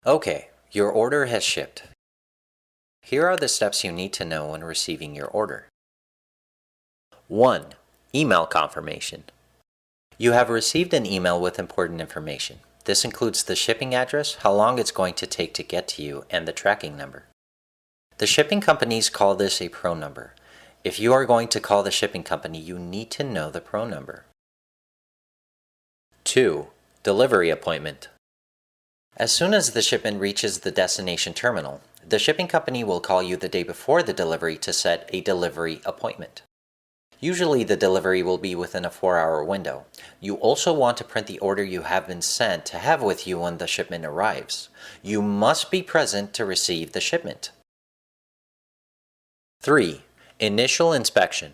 Okay, your order has shipped. Here are the steps you need to know when receiving your order. 1. Email confirmation. You have received an email with important information. This includes the shipping address, how long it's going to take to get to you, and the tracking number. The shipping companies call this a PRO number. If you are going to call the shipping company, you need to know the PRO number. 2. Delivery appointment. As soon as the shipment reaches the destination terminal, the shipping company will call you the day before the delivery to set a delivery appointment. Usually the delivery will be within a 4-hour window. You also want to print the order you have been sent to have with you when the shipment arrives. You must be present to receive the shipment. 3. Initial inspection.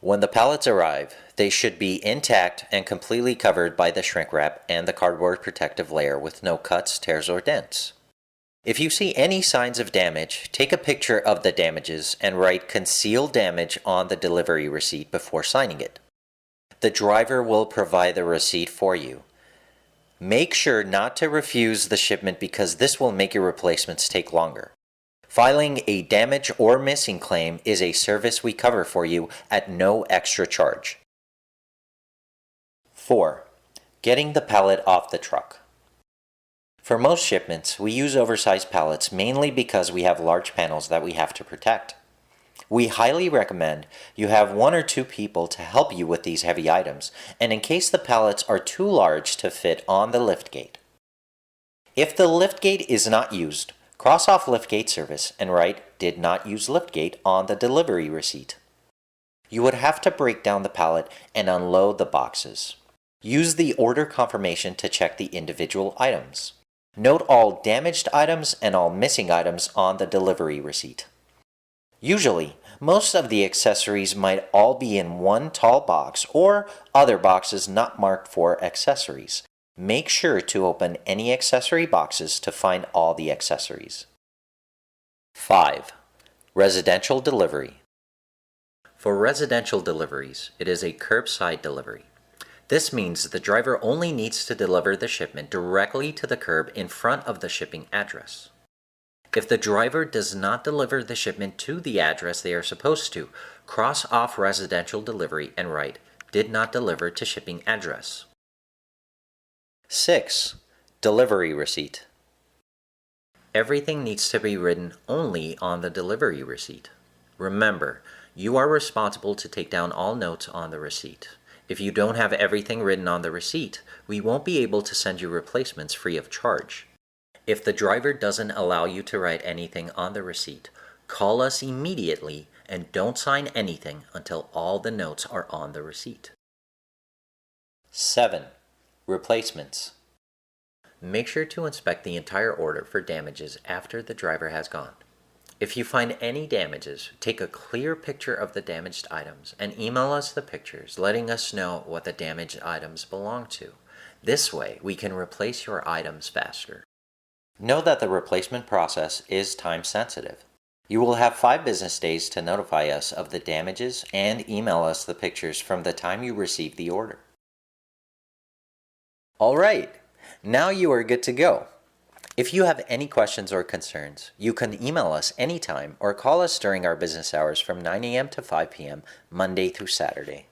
When the pallets arrive, they should be intact and completely covered by the shrink wrap and the cardboard protective layer with no cuts, tears, or dents. If you see any signs of damage, take a picture of the damages and write "concealed damage" on the delivery receipt before signing it. The driver will provide the receipt for you. Make sure not to refuse the shipment because this will make your replacements take longer. Filing a damage or missing claim is a service we cover for you at no extra charge. 4. Getting the pallet off the truck. For most shipments, we use oversized pallets mainly because we have large panels that we have to protect. We highly recommend you have 1 or 2 people to help you with these heavy items, and in case the pallets are too large to fit on the liftgate. If the liftgate is not used, cross off liftgate service and write "did not use liftgate" on the delivery receipt. You would have to break down the pallet and unload the boxes. Use the order confirmation to check the individual items. Note all damaged items and all missing items on the delivery receipt. Usually, most of the accessories might all be in one tall box or other boxes not marked for accessories. Make sure to open any accessory boxes to find all the accessories. 5. Residential delivery. For residential deliveries, it is a curbside delivery. This means the driver only needs to deliver the shipment directly to the curb in front of the shipping address. If the driver does not deliver the shipment to the address they are supposed to, cross off residential delivery and write "did not deliver to shipping address." 6. Delivery receipt. Everything needs to be written only on the delivery receipt. Remember, you are responsible to take down all notes on the receipt. If you don't have everything written on the receipt, we won't be able to send you replacements free of charge. If the driver doesn't allow you to write anything on the receipt, call us immediately and don't sign anything until all the notes are on the receipt. 7. Replacements. Make sure to inspect the entire order for damages after the driver has gone. If you find any damages, take a clear picture of the damaged items and email us the pictures, letting us know what the damaged items belong to. This way, we can replace your items faster. Know that the replacement process is time sensitive. You will have 5 business days to notify us of the damages and email us the pictures from the time you receive the order. All right, now you are good to go. If you have any questions or concerns, you can email us anytime or call us during our business hours from 9 a.m. to 5 p.m. Monday through Saturday.